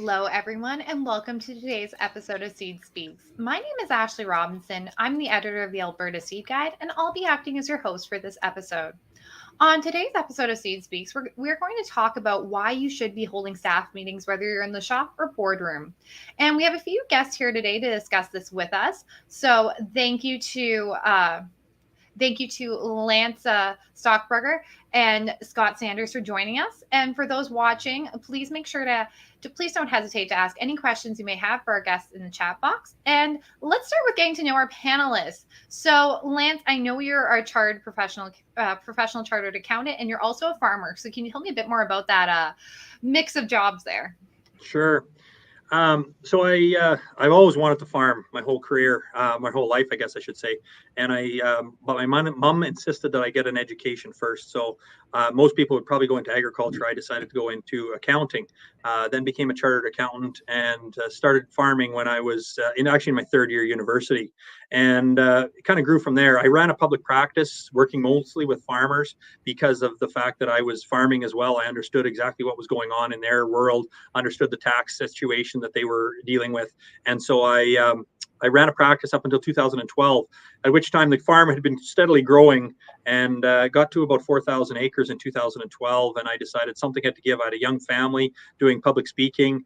Hello, everyone, and welcome to today's episode of Seed Speaks. My name is Ashley Robinson. I'm the editor of the Alberta Seed Guide, and I'll be acting as your host for this episode. On today's episode of Seed Speaks, we're going to talk about why you should be holding staff meetings, whether you're in the shop or boardroom. And we have a few guests here today to discuss this with us. So Thank you to Lance Stockberger and Scott Sanders for joining us. And for those watching, please make sure to please don't hesitate to ask any questions you may have for our guests in the chat box. And let's start with getting to know our panelists. So Lance, I know you're a chartered professional chartered accountant, and you're also a farmer. So can you tell me a bit more about that mix of jobs there? Sure. So I've always wanted to farm my whole career, my whole life, I guess I should say. And but my mom insisted that I get an education first. So most people would probably go into agriculture. I decided to go into accounting, then became a chartered accountant and started farming when I was in my third year university. And it kind of grew from there. I ran a public practice working mostly with farmers because of the fact that I was farming as well. I understood exactly what was going on in their world, understood the tax situation that they were dealing with. And so I ran a practice up until 2012, at which time the farm had been steadily growing and got to about 4,000 acres in 2012. And I decided something had to give. I had a young family, doing public speaking,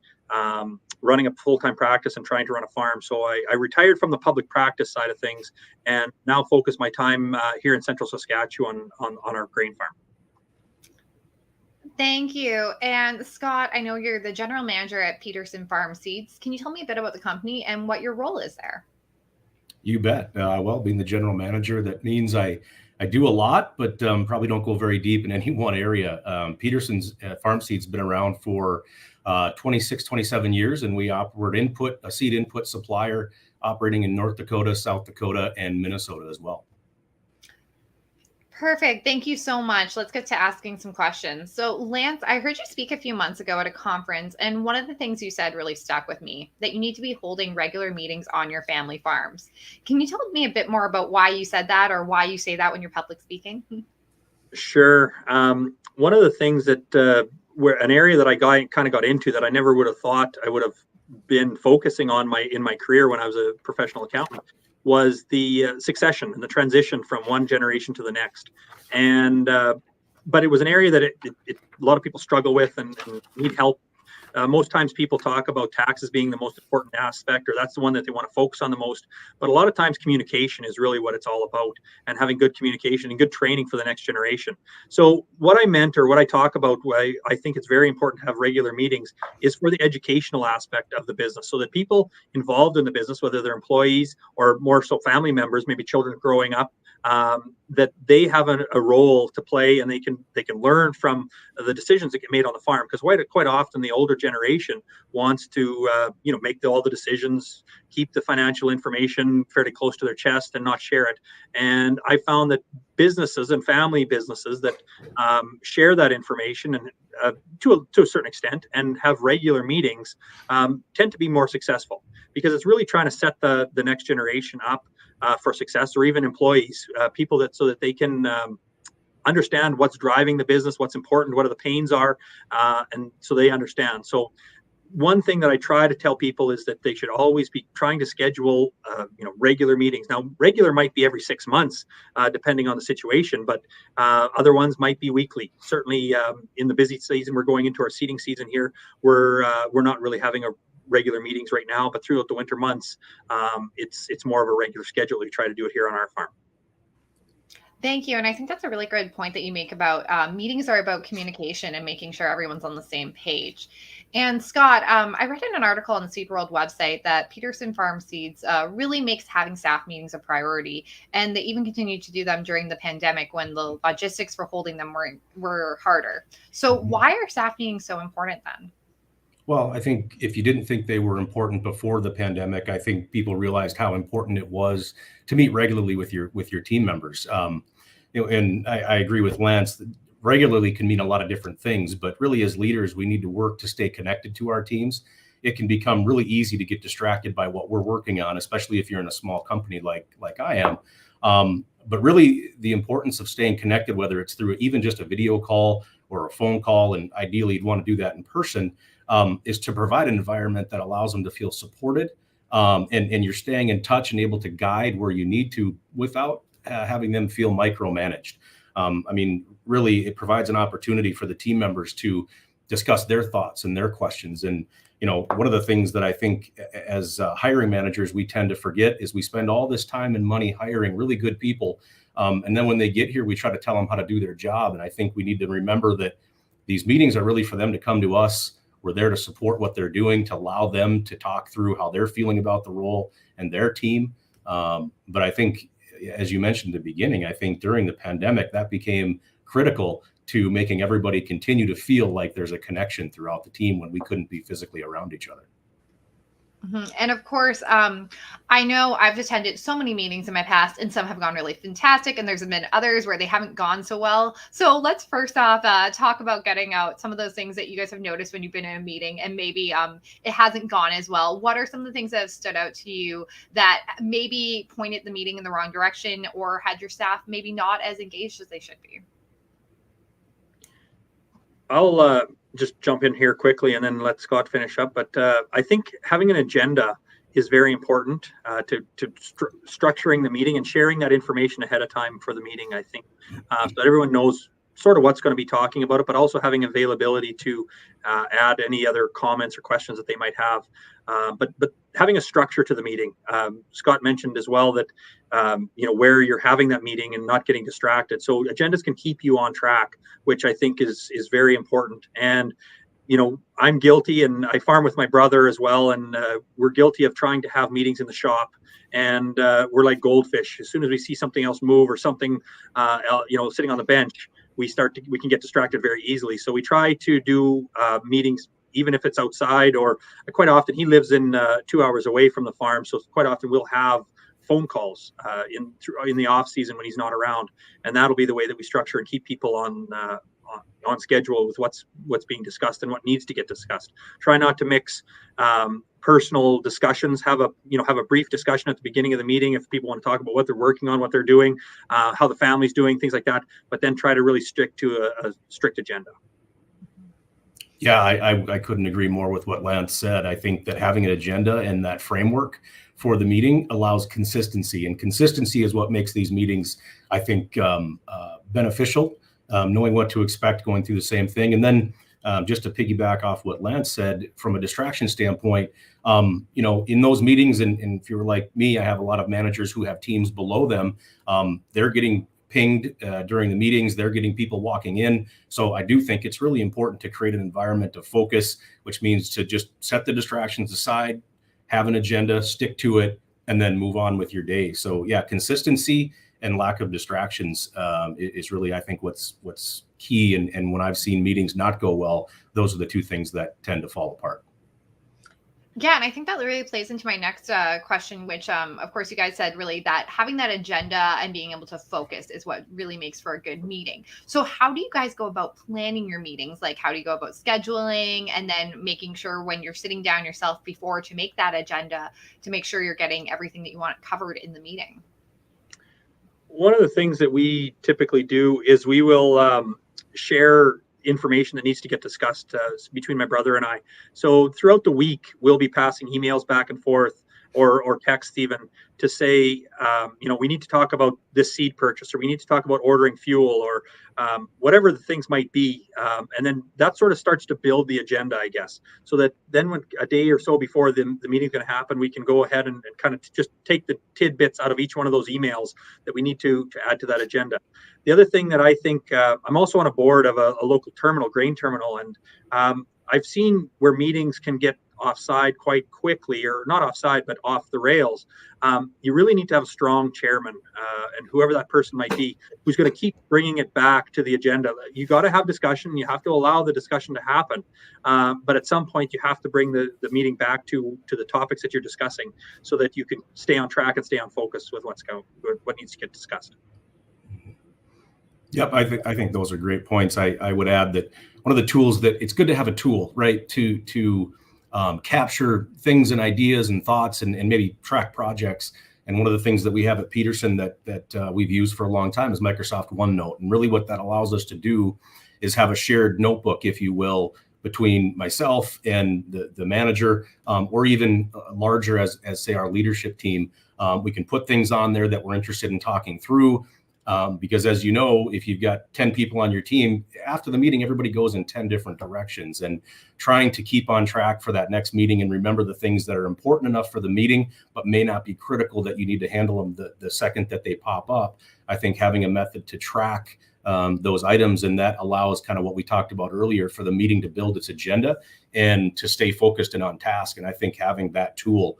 running a full-time practice and trying to run a farm. So I retired from the public practice side of things and now focus my time here in central Saskatchewan on our grain farm. Thank you. And Scott, I know you're the general manager at Peterson Farm Seeds. Can you tell me a bit about the company and what your role is there? You bet. Well, being the general manager, that means I do a lot, but probably don't go very deep in any one area. Peterson's Farm Seeds been around for 26, 27 years, and we operate a seed input supplier operating in North Dakota, South Dakota, and Minnesota as well. Perfect. Thank you so much. Let's get to asking some questions. So Lance, I heard you speak a few months ago at a conference, and one of the things you said really stuck with me, that you need to be holding regular meetings on your family farms. Can you tell me a bit more about why you said that, or why you say that when you're public speaking? Sure. One of the things that where an area that I kind of got into that I never would have thought I would have been focusing on in my career when I was a professional accountant was the succession and the transition from one generation to the next. And but it was an area that a lot of people struggle with and need help. Most times people talk about taxes being the most important aspect, or that's the one that they want to focus on the most. But a lot of times communication is really what it's all about, and having good communication and good training for the next generation. So what I meant, or what I talk about, why I think it's very important to have regular meetings, is for the educational aspect of the business, so that people involved in the business, whether they're employees or more so family members, maybe children growing up, that they have a role to play, and they can learn from the decisions that get made on the farm. Because quite often the older generation wants to make all the decisions, keep the financial information fairly close to their chest, and not share it. And I found that businesses and family businesses that share that information and to a certain extent and have regular meetings tend to be more successful, because it's really trying to set the next generation up for success, or even employees, people so that they can understand what's driving the business, what's important, what are the pains are, and so they understand. So one thing that I try to tell people is that they should always be trying to schedule regular meetings. Now, regular might be every 6 months, depending on the situation, but other ones might be weekly. Certainly in the busy season, we're going into our seeding season here, we're not really having regular meetings right now, but throughout the winter months, it's more of a regular schedule. We try to do it here on our farm. Thank you. And I think that's a really good point that you make about meetings are about communication and making sure everyone's on the same page. And Scott, I read in an article on the Seed World website that Peterson Farm Seeds really makes having staff meetings a priority. And they even continued to do them during the pandemic when the logistics for holding them were harder. So why are staff meetings so important then? Well, I think if you didn't think they were important before the pandemic, I think people realized how important it was to meet regularly with your team members. And I agree with Lance that regularly can mean a lot of different things, but really as leaders, we need to work to stay connected to our teams. It can become really easy to get distracted by what we're working on, especially if you're in a small company like I am. But really the importance of staying connected, whether it's through even just a video call or a phone call, and ideally you'd want to do that in person, is to provide an environment that allows them to feel supported, and you're staying in touch and able to guide where you need to without having them feel micromanaged. I mean, really, it provides an opportunity for the team members to discuss their thoughts and their questions. And, you know, one of the things that I think as hiring managers, we tend to forget is we spend all this time and money hiring really good people. And then when they get here, we try to tell them how to do their job. And I think we need to remember that these meetings are really for them to come to us. We're there to support what they're doing, to allow them to talk through how they're feeling about the role and their team. But I think, as you mentioned at the beginning, I think during the pandemic, that became critical to making everybody continue to feel like there's a connection throughout the team when we couldn't be physically around each other. And of course, I know I've attended so many meetings in my past, and some have gone really fantastic, and there's been others where they haven't gone so well. So let's first off talk about getting out some of those things that you guys have noticed when you've been in a meeting and maybe it hasn't gone as well. What are some of the things that have stood out to you that maybe pointed the meeting in the wrong direction or had your staff maybe not as engaged as they should be? I'll just jump in here quickly and then let Scott finish up. But I think having an agenda is very important to structuring the meeting and sharing that information ahead of time for the meeting, I think, so that everyone knows sort of what's going to be talking about it, but also having availability to add any other comments or questions that they might have. But having a structure to the meeting. Scott mentioned as well that, where you're having that meeting and not getting distracted. So agendas can keep you on track, which I think is very important. And, I'm guilty, and I farm with my brother as well. And we're guilty of trying to have meetings in the shop. And we're like goldfish. As soon as we see something else move or something, sitting on the bench, we can get distracted very easily. So we try to do meetings, even if it's outside, or quite often he lives in 2 hours away from the farm. So quite often we'll have phone calls in the off season when he's not around. And that'll be the way that we structure and keep people on schedule with what's being discussed and what needs to get discussed. Try not to mix personal discussions. Have a brief discussion at the beginning of the meeting if people want to talk about what they're working on, what they're doing, how the family's doing, things like that. But then try to really stick to a strict agenda. Yeah, I couldn't agree more with what Lance said. I think that having an agenda and that framework for the meeting allows consistency, and consistency is what makes these meetings, I think, beneficial. Knowing what to expect, going through the same thing. And then just to piggyback off what Lance said, from a distraction standpoint, in those meetings, and if you're like me, I have a lot of managers who have teams below them. They're getting pinged during the meetings. They're getting people walking in. So I do think it's really important to create an environment of focus, which means to just set the distractions aside, have an agenda, stick to it, and then move on with your day. So yeah, consistency and lack of distractions is really, I think, what's key. And when I've seen meetings not go well, those are the two things that tend to fall apart. Yeah, and I think that really plays into my next question, which, of course, you guys said really that having that agenda and being able to focus is what really makes for a good meeting. So how do you guys go about planning your meetings? Like, how do you go about scheduling and then making sure when you're sitting down yourself before to make that agenda to make sure you're getting everything that you want covered in the meeting? One of the things that we typically do is we will share information that needs to get discussed between my brother and I. So throughout the week, we'll be passing emails back and forth or text even to say, we need to talk about this seed purchase, or we need to talk about ordering fuel, or whatever the things might be. And then that sort of starts to build the agenda, I guess, so that then when a day or so before the meeting's going to happen, we can go ahead and kind of just take the tidbits out of each one of those emails that we need to add to that agenda. The other thing that I think, I'm also on a board of a local terminal, grain terminal, and I've seen where meetings can get offside quite quickly, or not offside, but off the rails. You really need to have a strong chairman, and whoever that person might be, who's going to keep bringing it back to the agenda. You got to have discussion. You have to allow the discussion to happen. But at some point, you have to bring the meeting back to the topics that you're discussing, so that you can stay on track and stay on focus with what needs to get discussed. Yep, I think those are great points. I would add that one of the tools that it's good to have a tool, right, to capture things and ideas and thoughts and maybe track projects. And one of the things that we have at Peterson that we've used for a long time is Microsoft OneNote. And really what that allows us to do is have a shared notebook, if you will, between myself and the manager, or even larger as say our leadership team. We can put things on there that we're interested in talking through. Because as you know, if you've got 10 people on your team, after the meeting, everybody goes in 10 different directions, and trying to keep on track for that next meeting and remember the things that are important enough for the meeting, but may not be critical that you need to handle them the second that they pop up. I think having a method to track those items, and that allows kind of what we talked about earlier for the meeting to build its agenda and to stay focused and on task. And I think having that tool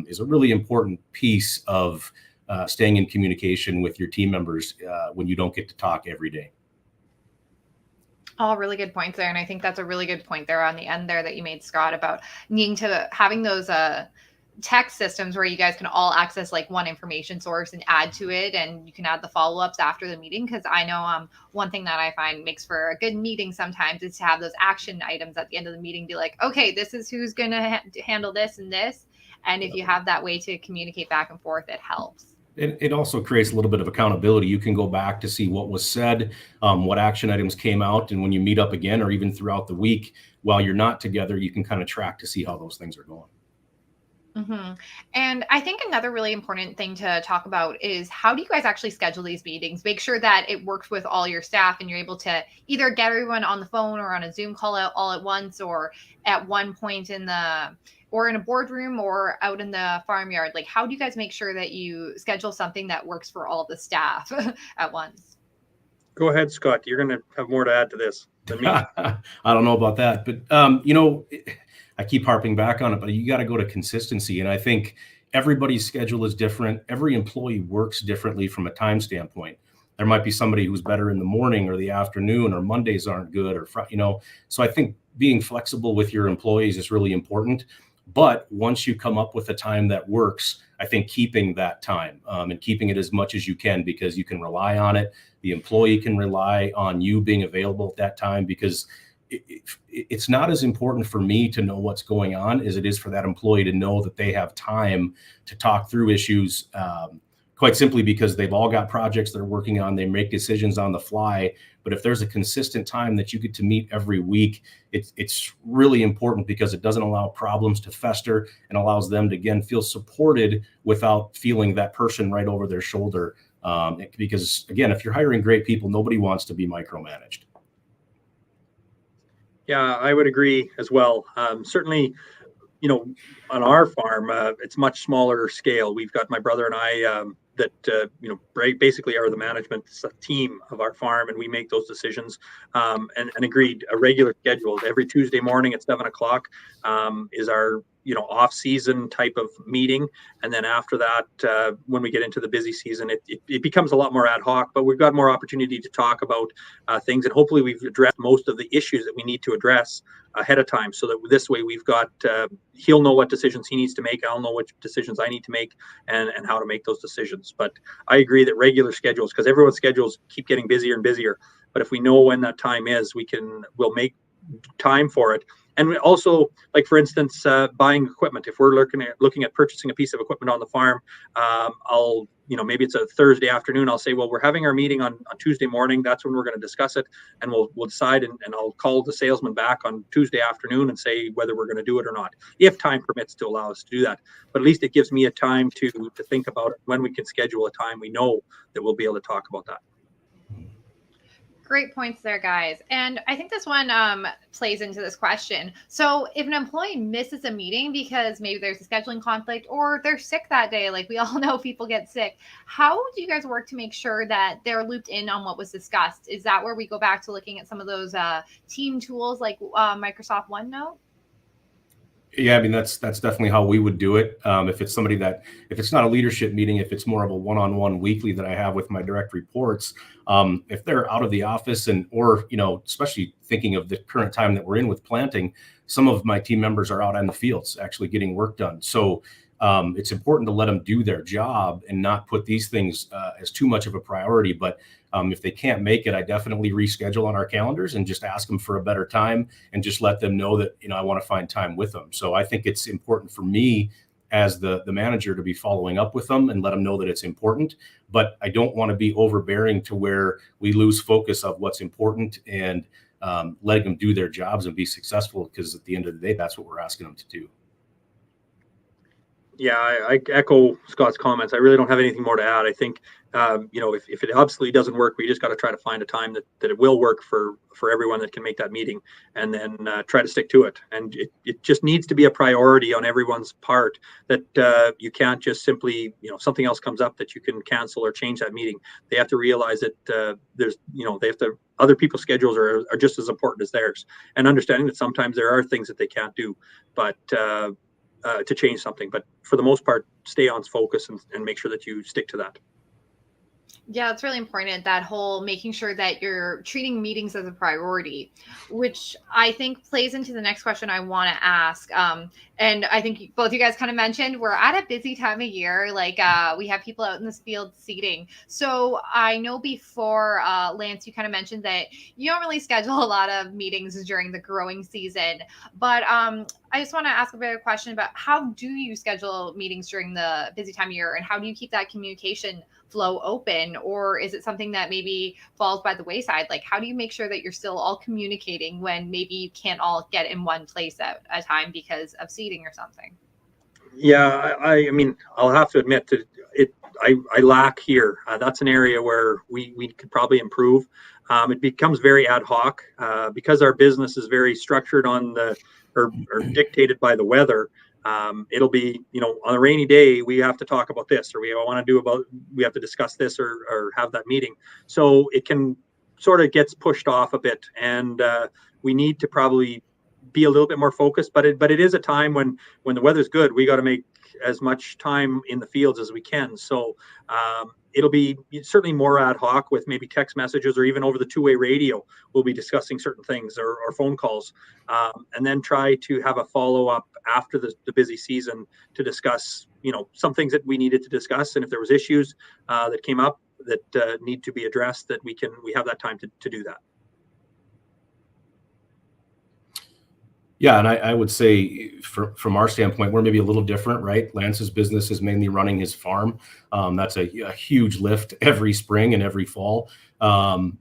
is a really important piece of staying in communication with your team members when you don't get to talk every day. All really good points there. And I think that's a really good point there on the end there that you made, Scott, about needing to having those text systems where you guys can all access like one information source and add to it, and you can add the follow-ups after the meeting. Because I know one thing that I find makes for a good meeting sometimes is to have those action items at the end of the meeting, be like, okay, this is who's going to handle this and this. And if you have that way to communicate back and forth, it helps. It also creates a little bit of accountability. You can go back to see what was said, what action items came out, and when you meet up again, or even throughout the week while you're not together, you can kind of track to see how those things are going. Mm-hmm. And I think another really important thing to talk about is, how do you guys actually schedule these meetings? Make sure that it works with all your staff and you're able to either get everyone on the phone or on a Zoom call all at once, or at one point in a boardroom or out in the farmyard. Like, how do you guys make sure that you schedule something that works for all the staff at once? Go ahead, Scott. You're going to have more to add to this than me. I don't know about that, but I keep harping back on it, but you got to go to consistency. And I think everybody's schedule is different. Every employee works differently from a time standpoint. There might be somebody who's better in the morning or the afternoon, or Mondays aren't good, or so I think being flexible with your employees is really important. But once you come up with a time that works, I think keeping that time and keeping it as much as you can, because you can rely on it. The employee can rely on you being available at that time, because it's not as important for me to know what's going on as it is for that employee to know that they have time to talk through issues, quite simply because they've all got projects they're working on. They make decisions on the fly. But if there's a consistent time that you get to meet every week, it's really important, because it doesn't allow problems to fester and allows them to, again, feel supported without feeling that person right over their shoulder. Because, again, if you're hiring great people, nobody wants to be micromanaged. Yeah, I would agree as well. Certainly, on our farm, it's much smaller scale. We've got my brother and I that basically are the management team of our farm, and we make those decisions. And agreed, a regular schedule every Tuesday morning at 7:00 is our off-season type of meeting. And then after that, when we get into the busy season, it becomes a lot more ad hoc, but we've got more opportunity to talk about things, and hopefully we've addressed most of the issues that we need to address ahead of time, so that this way we've got he'll know what decisions he needs to make, I'll know which decisions I need to make, and how to make those decisions. But I agree that regular schedules, because everyone's schedules keep getting busier and busier, but if we know when that time is, we'll make time for it. And we also, like, for instance, buying equipment. If we're looking at purchasing a piece of equipment on the farm, I'll, maybe it's a Thursday afternoon, I'll say, well, we're having our meeting on Tuesday morning. That's when we're going to discuss it, and we'll decide. And I'll call the salesman back on Tuesday afternoon and say whether we're going to do it or not, if time permits to allow us to do that. But at least it gives me a time to think about it. When we can schedule a time, we know that we'll be able to talk about that. Great points there, guys. And I think this one plays into this question. So if an employee misses a meeting because maybe there's a scheduling conflict or they're sick that day, like we all know people get sick, how do you guys work to make sure that they're looped in on what was discussed? Is that where we go back to looking at some of those team tools like Microsoft OneNote? Yeah, I mean, that's definitely how we would do it. If it's somebody if it's not a leadership meeting, if it's more of a one-on-one weekly that I have with my direct reports, if they're out of the office or especially thinking of the current time that we're in with planting, some of my team members are out on the fields actually getting work done. So it's important to let them do their job and not put these things as too much of a priority. But if they can't make it, I definitely reschedule on our calendars and just ask them for a better time and just let them know that, I want to find time with them. So I think it's important for me as the manager to be following up with them and let them know that it's important. But I don't want to be overbearing to where we lose focus of what's important and letting them do their jobs and be successful, because at the end of the day, that's what we're asking them to do. Yeah, I echo Scott's comments. I really don't have anything more to add. I think, if it absolutely doesn't work, we just got to try to find a time that it will work for everyone that can make that meeting, and then try to stick to it. And it just needs to be a priority on everyone's part, that you can't just simply, something else comes up that you can cancel or change that meeting. They have to realize that other people's schedules are just as important as theirs, and understanding that sometimes there are things that they can't do, but to change something. But for the most part, stay on focus and make sure that you stick to that. Yeah, it's really important, that whole making sure that you're treating meetings as a priority, which I think plays into the next question I want to ask. And I think both you guys kind of mentioned we're at a busy time of year. Like we have people out in this field seeding. So I know before, Lance, you kind of mentioned that you don't really schedule a lot of meetings during the growing season. But I just want to ask a bit of a question about, how do you schedule meetings during the busy time of year, and how do you keep that communication flow open? Or is it something that maybe falls by the wayside? Like, how do you make sure that you're still all communicating when maybe you can't all get in one place at a time because of seating or something? Yeah, I mean, I'll have to admit that I lack here. That's an area where we could probably improve. It becomes very ad hoc because our business is very structured on or dictated by the weather. It'll be, on a rainy day, we have to talk about this, or we have to discuss this, or have that meeting. So it can sort of gets pushed off a bit, and we need to probably be a little bit more focused. But it is a time when the weather's good, we got to make as much time in the fields as we can. So it'll be certainly more ad hoc, with maybe text messages, or even over the two-way radio. We'll be discussing certain things, or phone calls, and then try to have a follow-up after the busy season to discuss, some things that we needed to discuss. And if there was issues that came up that need to be addressed, that we have that time to do that. Yeah, and I would say from our standpoint, we're maybe a little different, right? Lance's business is mainly running his farm. That's a huge lift every spring and every fall.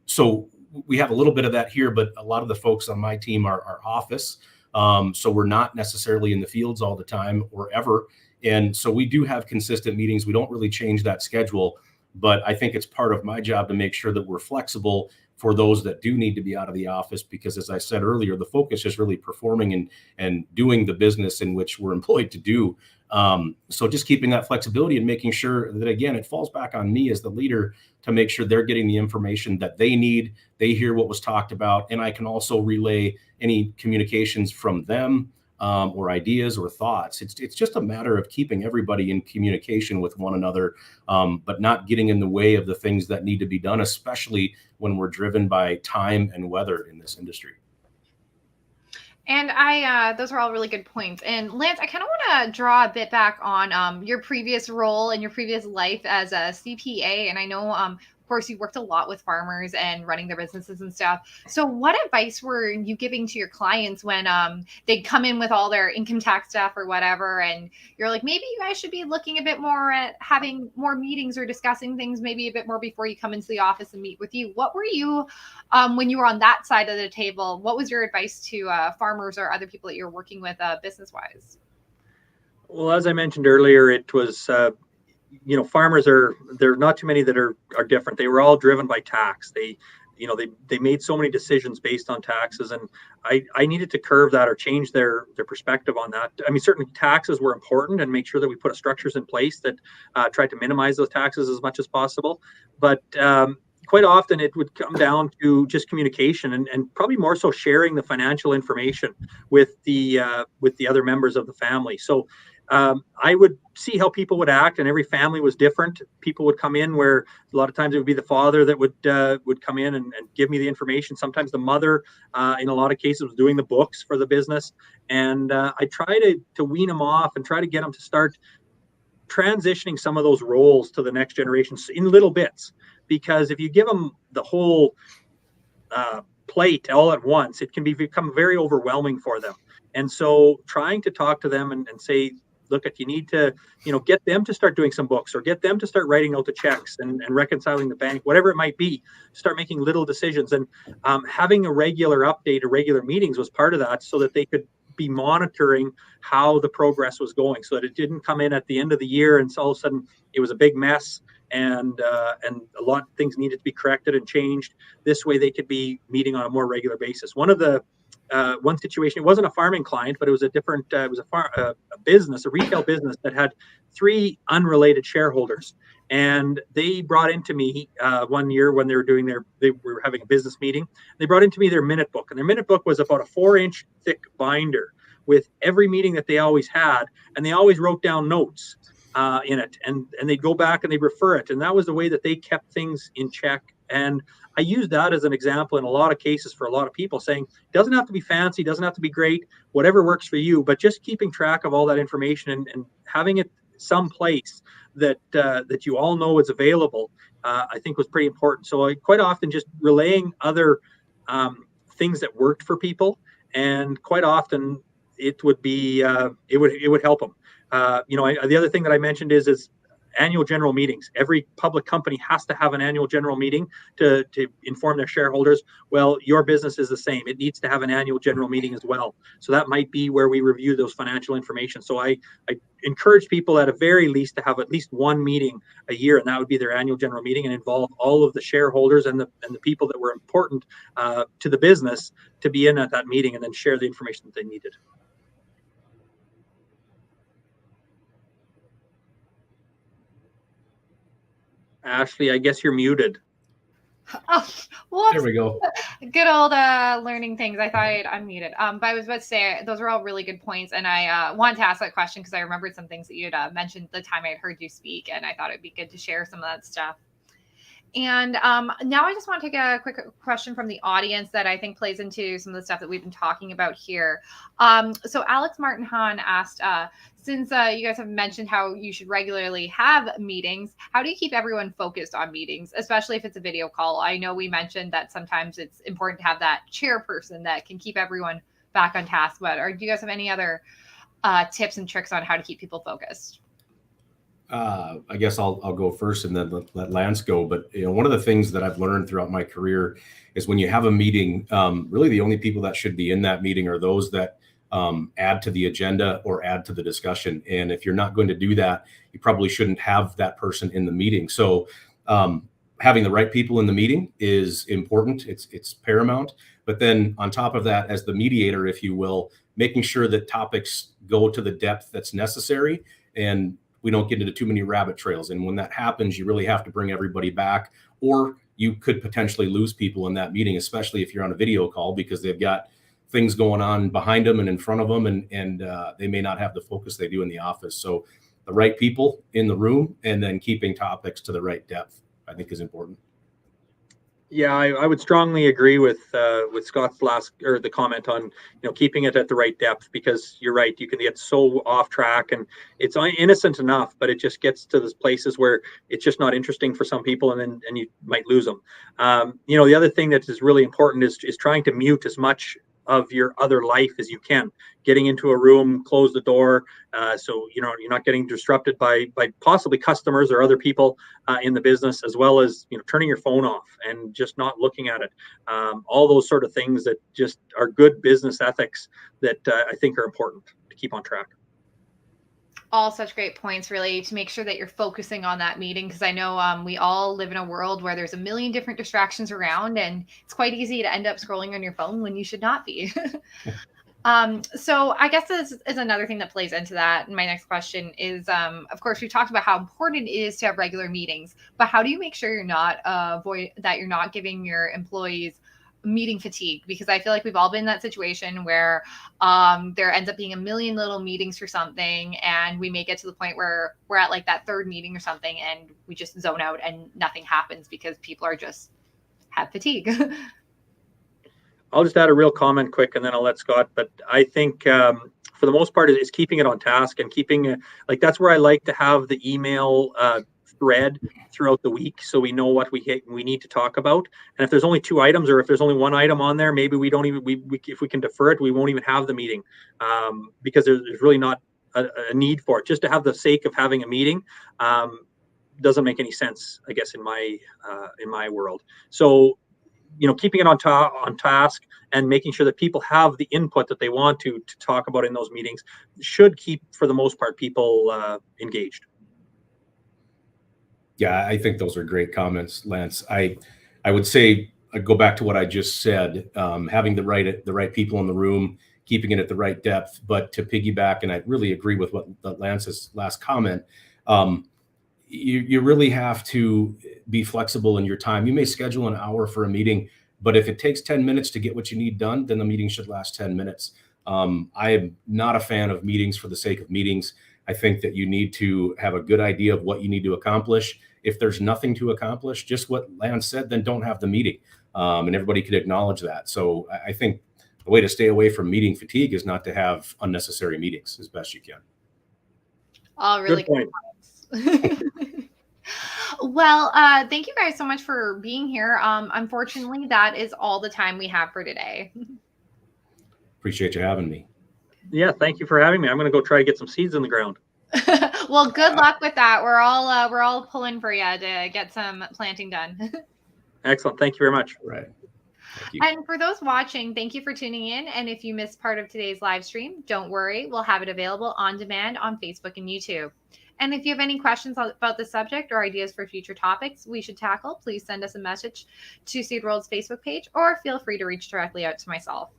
So we have a little bit of that here, but a lot of the folks on my team are office. So we're not necessarily in the fields all the time or ever. And so we do have consistent meetings. We don't really change that schedule, but I think it's part of my job to make sure that we're flexible for those that do need to be out of the office, because as I said earlier, the focus is really performing and doing the business in which we're employed to do. So just keeping that flexibility and making sure that, again, it falls back on me as the leader to make sure they're getting the information that they need. They hear what was talked about, and I can also relay any communications from them, or ideas or thoughts. It's just a matter of keeping everybody in communication with one another, but not getting in the way of the things that need to be done, especially when we're driven by time and weather in this industry. And those are all really good points. And Lance, I kind of want to draw a bit back on your previous role and your previous life as a CPA. And I know, of course, you worked a lot with farmers and running their businesses and stuff. So what advice were you giving to your clients when they come in with all their income tax stuff or whatever, and you're like, maybe you guys should be looking a bit more at having more meetings or discussing things maybe a bit more before you come into the office and meet with you? What were you, when you were on that side of the table, what was your advice to farmers or other people that you're working with business-wise? Well, as I mentioned earlier, it was farmers there are not too many that are different. They were all driven by tax. They made so many decisions based on taxes, and I needed to curve that or change their perspective on that. I mean, certainly taxes were important, and make sure that we put structures in place that tried to minimize those taxes as much as possible. But quite often it would come down to just communication, and probably more so sharing the financial information with the other members of the family. So I would see how people would act, and every family was different. People would come in where a lot of times it would be the father that would come in and give me the information. Sometimes the mother, in a lot of cases, was doing the books for the business. And I try to wean them off and try to get them to start transitioning some of those roles to the next generation in little bits. Because if you give them the whole plate all at once, it can become very overwhelming for them. And so trying to talk to them and say, look at, you need to, get them to start doing some books, or get them to start writing out the checks and reconciling the bank, whatever it might be, start making little decisions. And having a regular update or regular meetings was part of that, so that they could be monitoring how the progress was going, so that it didn't come in at the end of the year and so all of a sudden it was a big mess, and a lot of things needed to be corrected and changed. This way they could be meeting on a more regular basis. One situation, it wasn't a farming client, but it was a different, it was a business, a retail business that had 3 unrelated shareholders. And they brought into me one year when they were having a business meeting. They brought into me their minute book, and their minute book was about a 4-inch thick binder with every meeting that they always had, and they always wrote down notes in it, and they'd go back and they'd refer it, and that was the way that they kept things in check. And I use that as an example in a lot of cases for a lot of people, saying it doesn't have to be fancy, doesn't have to be great, whatever works for you, but just keeping track of all that information and having it someplace that you all know is available, I think was pretty important. So I quite often just relaying other things that worked for people, and quite often it would be it would help them. The other thing that I mentioned is annual general meetings. Every public company has to have an annual general meeting to inform their shareholders. Well, your business is the same. It needs to have an annual general meeting as well. So that might be where we review those financial information. So I encourage people at a very least to have at least one meeting a year, and that would be their annual general meeting, and involve all of the shareholders and the people that were important to the business to be in at that meeting, and then share the information that they needed. Ashley, I guess you're muted. Oh, well, there we go. Good old learning things. I thought I'd unmuted. But I was about to say, those are all really good points. And I wanted to ask that question because I remembered some things that you had mentioned the time I had heard you speak. And I thought it'd be good to share some of that stuff. And now I just want to take a quick question from the audience that I think plays into some of the stuff that we've been talking about here. So Alex Martin Hahn asked, since you guys have mentioned how you should regularly have meetings, how do you keep everyone focused on meetings, especially if it's a video call? I know we mentioned that sometimes it's important to have that chairperson that can keep everyone back on task, but do you guys have any other tips and tricks on how to keep people focused? I guess I'll go first and then let Lance go. But one of the things that I've learned throughout my career is when you have a meeting, really the only people that should be in that meeting are those that add to the agenda or add to the discussion. And if you're not going to do that, you probably shouldn't have that person in the meeting. So having the right people in the meeting is important. It's paramount. But then on top of that, as the mediator, if you will, making sure that topics go to the depth that's necessary and we don't get into too many rabbit trails. And when that happens, you really have to bring everybody back, or you could potentially lose people in that meeting, especially if you're on a video call, because they've got things going on behind them and in front of them, and they may not have the focus they do in the office. So the right people in the room, and then keeping topics to the right depth, I think is important. Yeah, I would strongly agree with Scott's the comment on keeping it at the right depth, because you're right, you can get so off track, and it's innocent enough, but it just gets to those places where it's just not interesting for some people, and you might lose them. The other thing that is really important is trying to mute as much of your other life as you can. Getting into a room, close the door, so you're not getting disrupted by possibly customers or other people in the business, as well as turning your phone off and just not looking at it. All those sort of things that just are good business ethics that I think are important to keep on track. All such great points, really, to make sure that you're focusing on that meeting, because I know we all live in a world where there's a million different distractions around, and it's quite easy to end up scrolling on your phone when you should not be. So I guess this is another thing that plays into that. And my next question is, of course, we talked about how important it is to have regular meetings, but how do you make sure you're not giving your employees meeting fatigue? Because I feel like we've all been in that situation where there ends up being a million little meetings for something, and we may get to the point where we're at like that third meeting or something, and we just zone out and nothing happens because people are just have fatigue. I'll just add a real comment quick, and then I'll let Scott. But I think for the most part, it's keeping it on task and keeping that's where I like to have the email thread throughout the week, so we know what we need to talk about. And if there's only 2 items, or if there's only 1 item on there, maybe we don't even if we can defer it, we won't even have the meeting, because there's really not a need for it. Just to have the sake of having a meeting doesn't make any sense, I guess, in my world. So, keeping it on task and making sure that people have the input that they want to talk about in those meetings should keep, for the most part, people engaged. Yeah, I think those are great comments, Lance. I would say, I'd go back to what I just said, having the right people in the room, keeping it at the right depth. But to piggyback, and I really agree with what Lance's last comment, you really have to be flexible in your time. You may schedule an hour for a meeting, but if it takes 10 minutes to get what you need done, then the meeting should last 10 minutes. I am not a fan of meetings for the sake of meetings. I think that you need to have a good idea of what you need to accomplish. If there's nothing to accomplish, just what Lance said, then don't have the meeting. And everybody could acknowledge that. So I think the way to stay away from meeting fatigue is not to have unnecessary meetings as best you can. All really good points. Well, thank you guys so much for being here. Unfortunately, that is all the time we have for today. Appreciate you having me. Yeah, thank you for having me. I'm going to go try to get some seeds in the ground. Well, good luck with that. We're all pulling for you to get some planting done. Excellent. Thank you very much. All right. And for those watching, thank you for tuning in. And if you missed part of today's live stream, don't worry. We'll have it available on demand on Facebook and YouTube. And if you have any questions about the subject or ideas for future topics we should tackle, please send us a message to Seed World's Facebook page, or feel free to reach directly out to myself.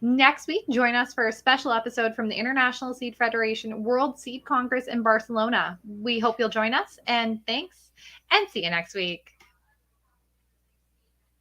Next week, join us for a special episode from the International Seed Federation World Seed Congress in Barcelona. We hope you'll join us, and thanks, and see you next week.